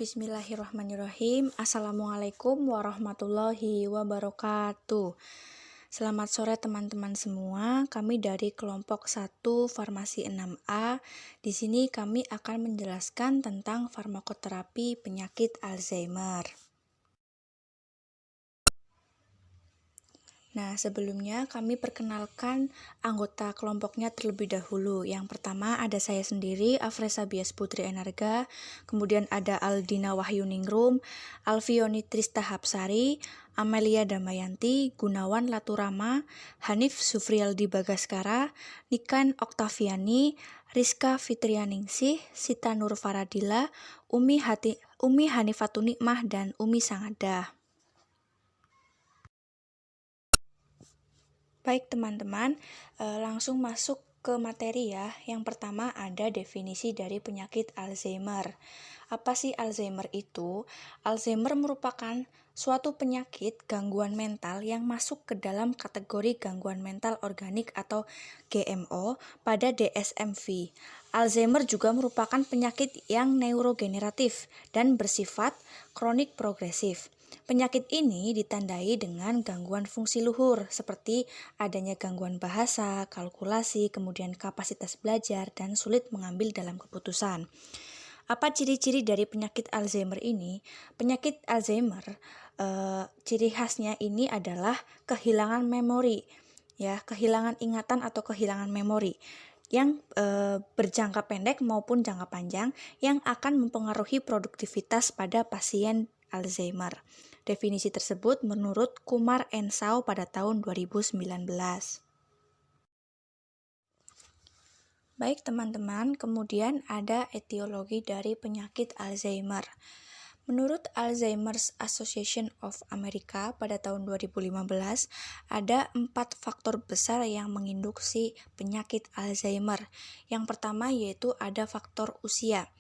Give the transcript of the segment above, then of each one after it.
Bismillahirrahmanirrahim. Assalamualaikum warahmatullahi wabarakatuh. Selamat sore teman-teman semua. Kami dari kelompok 1 Farmasi 6A. Di sini kami akan menjelaskan tentang farmakoterapi penyakit Alzheimer. Nah, sebelumnya kami perkenalkan anggota kelompoknya terlebih dahulu. Yang pertama ada saya sendiri, Afresa Bias Putri Enarga, kemudian ada Aldina Wahyuningrum, Alfioni Trista Hapsari, Amelia Damayanti, Gunawan Laturama, Hanif Sufrialdi Bagaskara, Nikan Oktaviani, Rizka Fitrianingsih, Sita Nur Faradila, Umi Hanifatun Nikmah, dan Umi Sangadah. Baik teman-teman, langsung masuk ke materi ya. Yang pertama ada definisi dari penyakit Alzheimer. Apa sih Alzheimer itu? Alzheimer merupakan suatu penyakit gangguan mental yang masuk ke dalam kategori gangguan mental organik atau GMO pada DSM-V. Alzheimer juga merupakan penyakit yang neurogeneratif dan bersifat kronik progresif. Penyakit ini ditandai dengan gangguan fungsi luhur seperti adanya gangguan bahasa, kalkulasi, kemudian kapasitas belajar, dan sulit mengambil dalam keputusan. Apa ciri-ciri dari penyakit Alzheimer ini? Penyakit Alzheimer, ciri khasnya ini adalah kehilangan memori, ya, kehilangan ingatan atau kehilangan memori yang berjangka pendek maupun jangka panjang yang akan mempengaruhi produktivitas pada pasien Alzheimer. Definisi tersebut menurut Kumar and Shaw pada tahun 2019. Baik teman-teman, kemudian ada etiologi dari penyakit Alzheimer. Menurut Alzheimer's Association of America pada tahun 2015, ada 4 faktor besar yang menginduksi penyakit Alzheimer. Yang pertama yaitu ada faktor usia,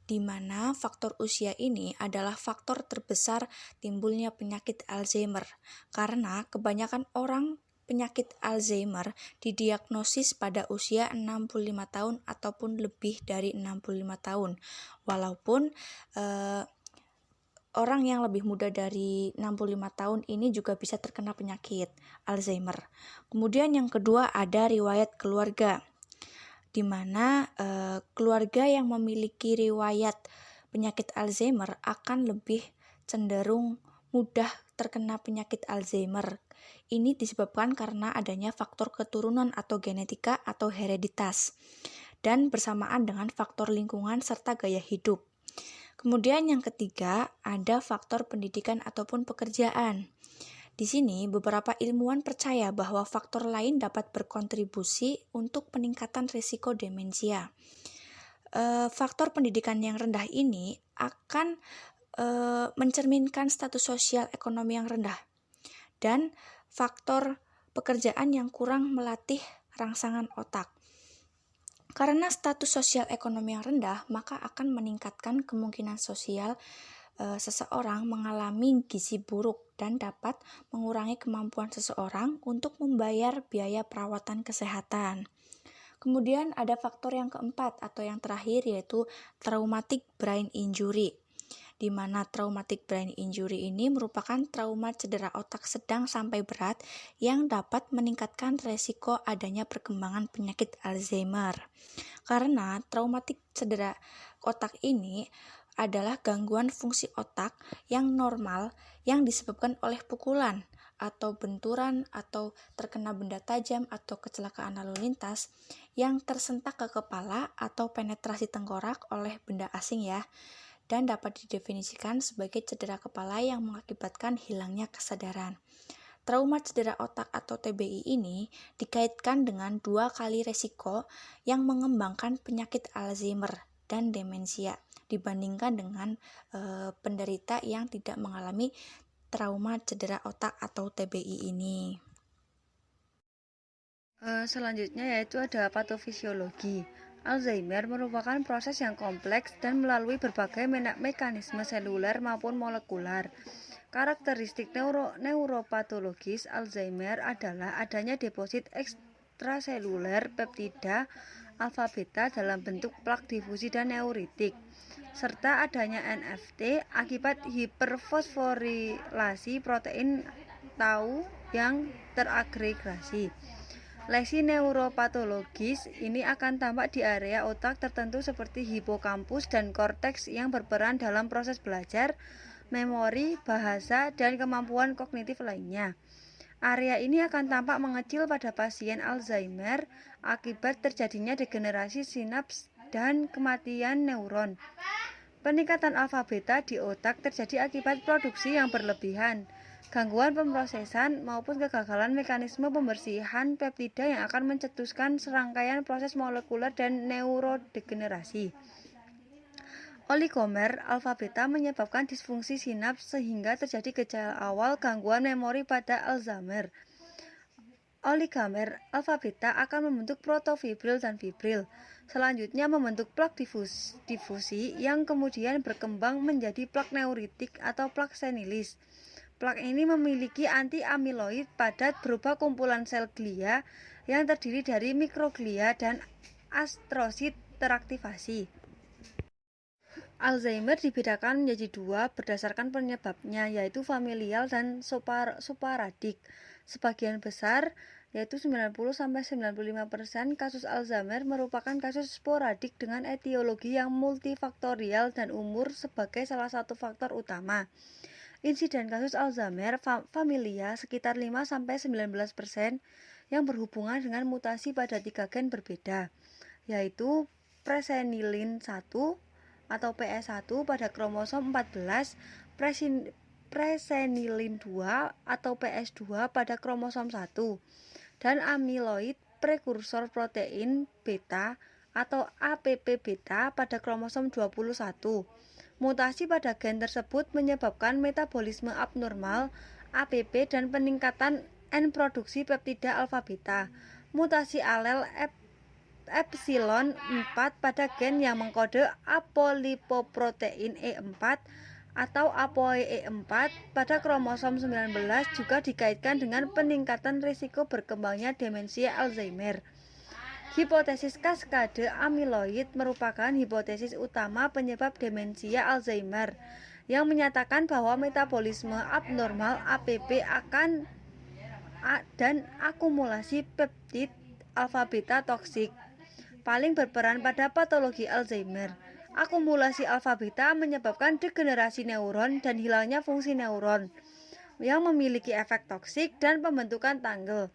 di mana faktor usia ini adalah faktor terbesar timbulnya penyakit Alzheimer, karena kebanyakan orang penyakit Alzheimer didiagnosis pada usia 65 tahun ataupun lebih dari 65 tahun, walaupun orang yang lebih muda dari 65 tahun ini juga bisa terkena penyakit Alzheimer. Kemudian yang kedua ada riwayat keluarga, di mana keluarga yang memiliki riwayat penyakit Alzheimer akan lebih cenderung mudah terkena penyakit Alzheimer. Ini disebabkan karena adanya faktor keturunan atau genetika atau hereditas, dan bersamaan dengan faktor lingkungan serta gaya hidup. Kemudian yang ketiga ada faktor pendidikan ataupun pekerjaan. Di sini, beberapa ilmuwan percaya bahwa faktor lain dapat berkontribusi untuk peningkatan risiko demensia. Faktor pendidikan yang rendah ini akan mencerminkan status sosial ekonomi yang rendah, dan faktor pekerjaan yang kurang melatih rangsangan otak. Karena status sosial ekonomi yang rendah, maka akan meningkatkan kemungkinan sosial seseorang mengalami gizi buruk dan dapat mengurangi kemampuan seseorang untuk membayar biaya perawatan kesehatan. Kemudian ada faktor yang keempat atau yang terakhir yaitu traumatic brain injury, di mana traumatic brain injury ini merupakan trauma cedera otak sedang sampai berat yang dapat meningkatkan resiko adanya perkembangan penyakit Alzheimer. Karena traumatik cedera otak ini adalah gangguan fungsi otak yang normal yang disebabkan oleh pukulan atau benturan atau terkena benda tajam atau kecelakaan lalu lintas yang tersentak ke kepala atau penetrasi tengkorak oleh benda asing ya, dan dapat didefinisikan sebagai cedera kepala yang mengakibatkan hilangnya kesadaran. Trauma cedera otak atau TBI ini dikaitkan dengan 2 kali resiko yang mengembangkan penyakit Alzheimer dan demensia dibandingkan dengan penderita yang tidak mengalami trauma cedera otak atau TBI ini. Selanjutnya yaitu ada patofisiologi. Alzheimer merupakan proses yang kompleks dan melalui berbagai mekanisme seluler maupun molekular. Karakteristik neuropatologis Alzheimer adalah adanya deposit ekstraseluler peptida alfa beta dalam bentuk plak difusi dan neuritik, serta adanya NFT akibat hiperfosforilasi protein tau yang teragregasi. Lesi neuropatologis ini akan tampak di area otak tertentu seperti hipokampus dan korteks yang berperan dalam proses belajar, memori, bahasa, dan kemampuan kognitif lainnya. Area ini akan tampak mengecil pada pasien Alzheimer akibat terjadinya degenerasi sinaps dan kematian neuron. Peningkatan alfa beta di otak terjadi akibat produksi yang berlebihan, gangguan pemrosesan maupun kegagalan mekanisme pembersihan peptida yang akan mencetuskan serangkaian proses molekuler dan neurodegenerasi. Oligomer alfa beta menyebabkan disfungsi sinaps sehingga terjadi gejala awal gangguan memori pada Alzheimer. Oligomer alfa beta akan membentuk protofibril dan fibril. Selanjutnya membentuk plak difusi yang kemudian berkembang menjadi plak neuritik atau plak senilis. Plak ini memiliki anti-amiloid padat berupa kumpulan sel glia yang terdiri dari mikroglia dan astrosit teraktivasi. Alzheimer dibedakan menjadi dua berdasarkan penyebabnya, yaitu familial dan sporadik. Sebagian besar, yaitu 90-95% kasus Alzheimer merupakan kasus sporadik dengan etiologi yang multifaktorial dan umur sebagai salah satu faktor utama. Insiden kasus Alzheimer familia sekitar 5-19% yang berhubungan dengan mutasi pada 3 gen berbeda, yaitu presenilin 1 atau PS1 pada kromosom 14, presenilin 2 atau PS2 pada kromosom 1, dan amiloid prekursor protein beta atau APP beta pada kromosom 21. Mutasi pada gen tersebut menyebabkan metabolisme abnormal APP dan peningkatan N produksi peptida alfa beta. Mutasi alel epsilon 4 pada gen yang mengkode apolipoprotein E4 atau ApoE4 pada kromosom 19 juga dikaitkan dengan peningkatan risiko berkembangnya demensia Alzheimer. Hipotesis kaskade amiloid merupakan hipotesis utama penyebab demensia Alzheimer yang menyatakan bahwa metabolisme abnormal APP dan akumulasi peptid alfa beta toksik paling berperan pada patologi Alzheimer. Akumulasi alfa beta menyebabkan degenerasi neuron dan hilangnya fungsi neuron yang memiliki efek toksik dan pembentukan tanggel,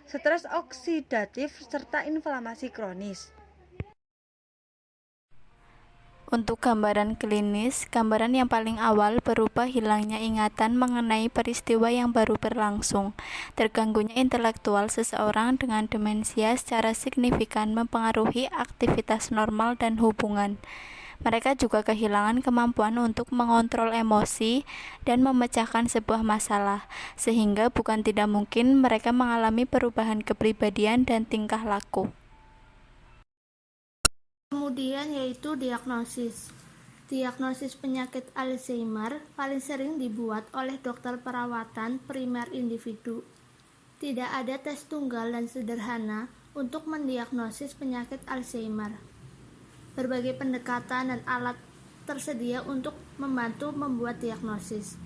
stres oksidatif, serta inflamasi kronis. Untuk gambaran klinis, gambaran yang paling awal berupa hilangnya ingatan mengenai peristiwa yang baru berlangsung. Terganggunya intelektual seseorang dengan demensia secara signifikan mempengaruhi aktivitas normal dan hubungan. Mereka juga kehilangan kemampuan untuk mengontrol emosi dan memecahkan sebuah masalah, sehingga bukan tidak mungkin mereka mengalami perubahan kepribadian dan tingkah laku. Kemudian yaitu diagnosis. Diagnosis penyakit Alzheimer paling sering dibuat oleh dokter perawatan primer individu. Tidak ada tes tunggal dan sederhana untuk mendiagnosis penyakit Alzheimer. Berbagai pendekatan dan alat tersedia untuk membantu membuat diagnosis.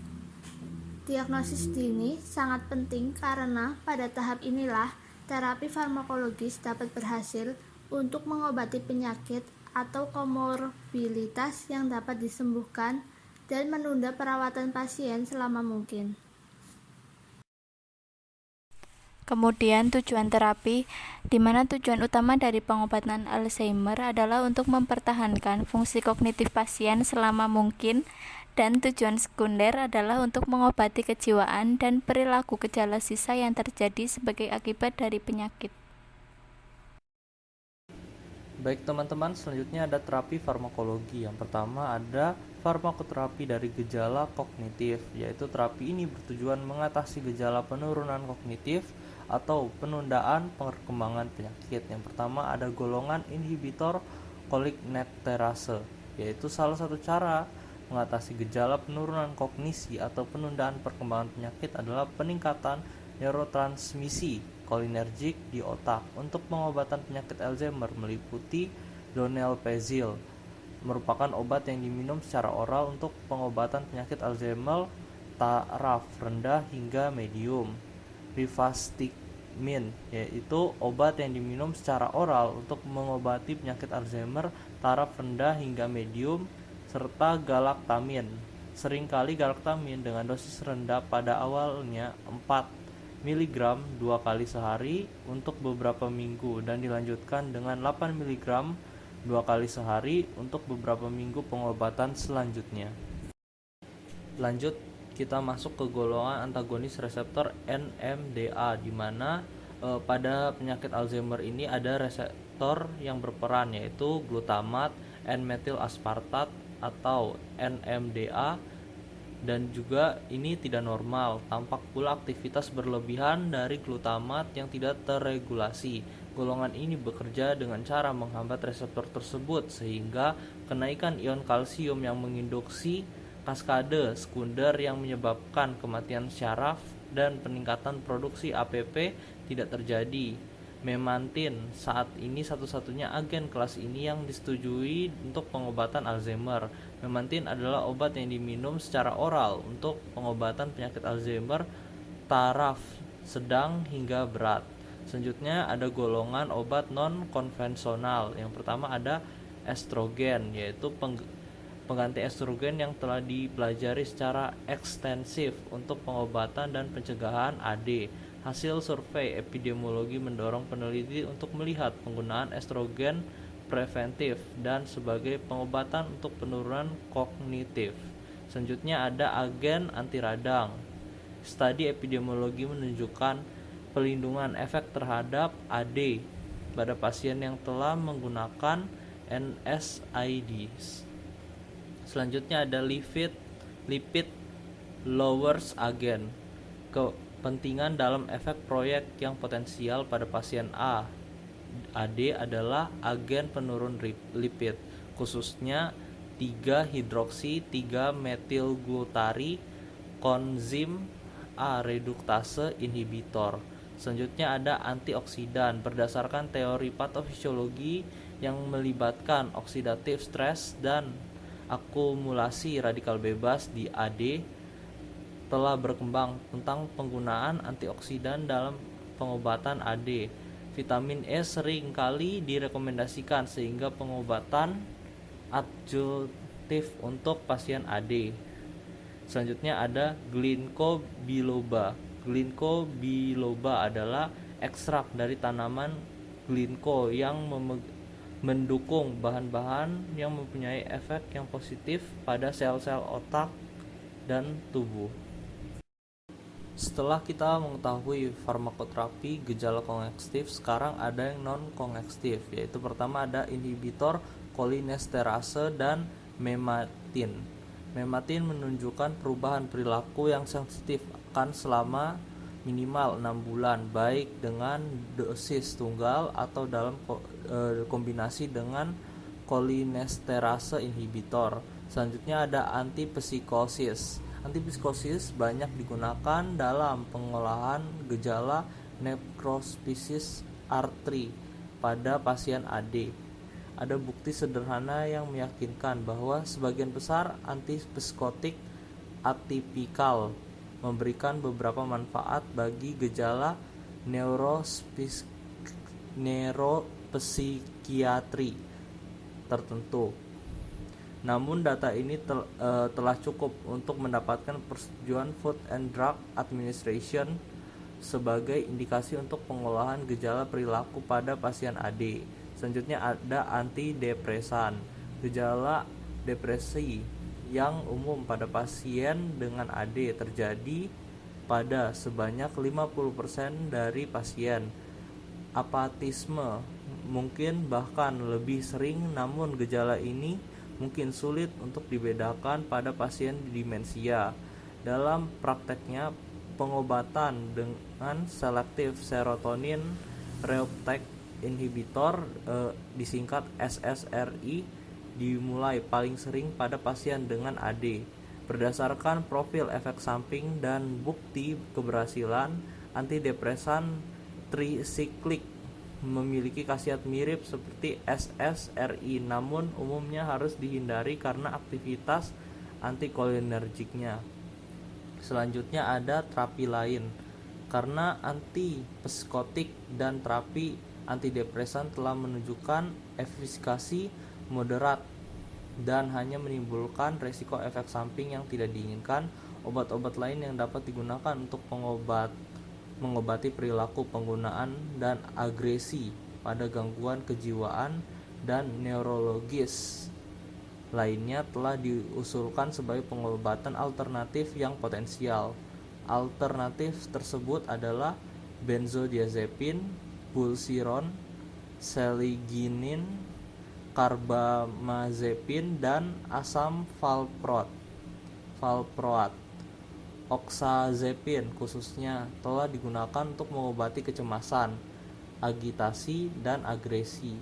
Diagnosis dini sangat penting karena pada tahap inilah terapi farmakologis dapat berhasil untuk mengobati penyakit atau komorbiditas yang dapat disembuhkan dan menunda perawatan pasien selama mungkin. Kemudian tujuan terapi, di mana tujuan utama dari pengobatan Alzheimer adalah untuk mempertahankan fungsi kognitif pasien selama mungkin, dan tujuan sekunder adalah untuk mengobati kejiwaan dan perilaku gejala sisa yang terjadi sebagai akibat dari penyakit. Baik teman-teman, selanjutnya ada terapi farmakologi. Yang pertama ada farmakoterapi dari gejala kognitif, yaitu terapi ini bertujuan mengatasi gejala penurunan kognitif atau penundaan perkembangan penyakit. Yang pertama ada golongan inhibitor cholinesterase, yaitu salah satu cara mengatasi gejala penurunan kognisi atau penundaan perkembangan penyakit adalah peningkatan neurotransmisi kolinergik di otak. Untuk pengobatan penyakit Alzheimer meliputi donepezil, merupakan obat yang diminum secara oral untuk pengobatan penyakit Alzheimer taraf rendah hingga medium. Rivastigmine, yaitu obat yang diminum secara oral untuk mengobati penyakit Alzheimer taraf rendah hingga medium, serta galaktamin. Seringkali galaktamin dengan dosis rendah pada awalnya 4 mg 2 kali sehari untuk beberapa minggu dan dilanjutkan dengan 8 mg 2 kali sehari untuk beberapa minggu pengobatan selanjutnya. Lanjut, kita masuk ke golongan antagonis reseptor NMDA, di mana pada penyakit Alzheimer ini ada reseptor yang berperan, yaitu glutamat N-metil aspartat atau NMDA, dan juga ini tidak normal. Tampak pula aktivitas berlebihan dari glutamat yang tidak terregulasi. Golongan ini bekerja dengan cara menghambat reseptor tersebut, sehingga kenaikan ion kalsium yang menginduksi kaskade sekunder yang menyebabkan kematian syaraf dan peningkatan produksi APP tidak terjadi. Memantin saat ini satu-satunya agen kelas ini yang disetujui untuk pengobatan Alzheimer. Memantin adalah obat yang diminum secara oral untuk pengobatan penyakit Alzheimer taraf sedang hingga berat. Selanjutnya ada golongan obat non-konvensional. Yang pertama ada estrogen, yaitu pengganti estrogen yang telah dipelajari secara ekstensif untuk pengobatan dan pencegahan AD. Hasil survei epidemiologi mendorong peneliti untuk melihat penggunaan estrogen preventif dan sebagai pengobatan untuk penurunan kognitif. Selanjutnya ada agen anti radang. Studi epidemiologi menunjukkan pelindungan efek terhadap AD pada pasien yang telah menggunakan NSAIDs. Selanjutnya ada lipid lowers agent. Kepentingan dalam efek proyek yang potensial pada pasien AD adalah agen penurun lipid, khususnya 3-hidroksi 3-metilglutari koenzim A reduktase inhibitor. Selanjutnya ada antioksidan. Berdasarkan teori patofisiologi yang melibatkan oksidatif stres dan akumulasi radikal bebas di AD, telah berkembang tentang penggunaan antioksidan dalam pengobatan AD. Vitamin E sering kali direkomendasikan sehingga pengobatan adjunktif untuk pasien AD. Selanjutnya ada ginkgo biloba. Ginkgo biloba adalah ekstrak dari tanaman ginkgo yang mendukung bahan-bahan yang mempunyai efek yang positif pada sel-sel otak dan tubuh. Setelah kita mengetahui farmakoterapi gejala kongestif, sekarang ada yang non-kongestif, yaitu pertama ada inhibitor kolinesterase dan mematin. Mematin menunjukkan perubahan perilaku yang sensitif akan selama minimal 6 bulan, baik dengan dosis tunggal atau dalam kombinasi dengan kolinesterase inhibitor. Selanjutnya ada antipsikosis. Antipsikosis banyak digunakan dalam pengolahan gejala necrosis arteri pada pasien AD. Ada bukti sederhana yang meyakinkan bahwa sebagian besar antipsikotik atipikal memberikan beberapa manfaat bagi gejala neuropsikiatri tertentu. Namun data ini telah cukup untuk mendapatkan persetujuan Food and Drug Administration sebagai indikasi untuk pengolahan gejala perilaku pada pasien AD. Selanjutnya ada antidepresan. Gejala depresi yang umum pada pasien dengan AD terjadi pada sebanyak 50% dari pasien. Apatisme mungkin bahkan lebih sering, namun gejala ini mungkin sulit untuk dibedakan pada pasien demensia. Dalam prakteknya, pengobatan dengan selektif serotonin reuptake inhibitor disingkat SSRI dimulai paling sering pada pasien dengan AD. Berdasarkan profil efek samping dan bukti keberhasilan, antidepresan trisiklik, memiliki khasiat mirip seperti SSRI, namun umumnya harus dihindari karena aktivitas antikolinergiknya. Selanjutnya ada terapi lain. Karena antipsikotik dan terapi antidepresan telah menunjukkan efikasi moderat dan hanya menimbulkan resiko efek samping yang tidak diinginkan, obat-obat lain yang dapat digunakan untuk mengobati perilaku penggunaan dan agresi pada gangguan kejiwaan dan neurologis lainnya telah diusulkan sebagai pengobatan alternatif yang potensial. Alternatif tersebut adalah benzodiazepin, pulsiron, seliginin, karbamazepin, dan asam valproat. Oxazepin khususnya telah digunakan untuk mengobati kecemasan, agitasi, dan agresi.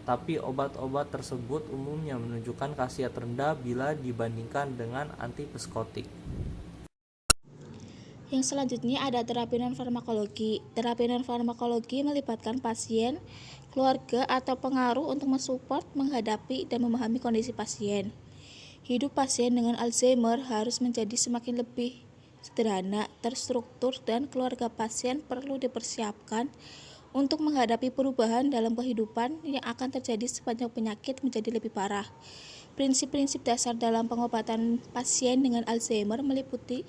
Tapi obat-obat tersebut umumnya menunjukkan khasiat rendah bila dibandingkan dengan antipsikotik. Yang selanjutnya ada terapi non-farmakologi. Terapi non-farmakologi melibatkan pasien, keluarga, atau pengaruh untuk mensupport, menghadapi, dan memahami kondisi pasien. Hidup pasien dengan Alzheimer harus menjadi semakin lebih sederhana, terstruktur, dan keluarga pasien perlu dipersiapkan untuk menghadapi perubahan dalam kehidupan yang akan terjadi sepanjang penyakit menjadi lebih parah. Prinsip-prinsip dasar dalam pengobatan pasien dengan Alzheimer meliputi: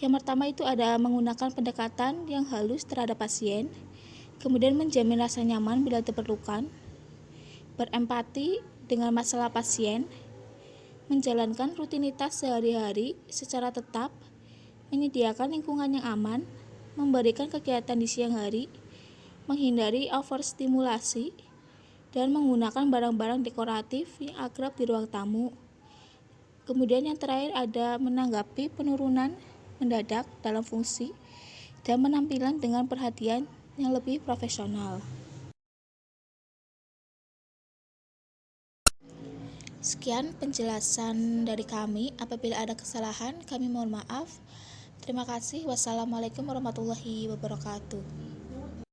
yang pertama itu ada menggunakan pendekatan yang halus terhadap pasien, kemudian menjamin rasa nyaman bila diperlukan, berempati dengan masalah pasien, menjalankan rutinitas sehari-hari secara tetap, menyediakan lingkungan yang aman, memberikan kegiatan di siang hari, menghindari overstimulasi, dan menggunakan barang-barang dekoratif yang akrab di ruang tamu. Kemudian yang terakhir ada menanggapi penurunan mendadak dalam fungsi dan penampilan dengan perhatian yang lebih profesional. Sekian penjelasan dari kami. Apabila ada kesalahan, kami mohon maaf. Terima kasih. Wassalamualaikum warahmatullahi wabarakatuh.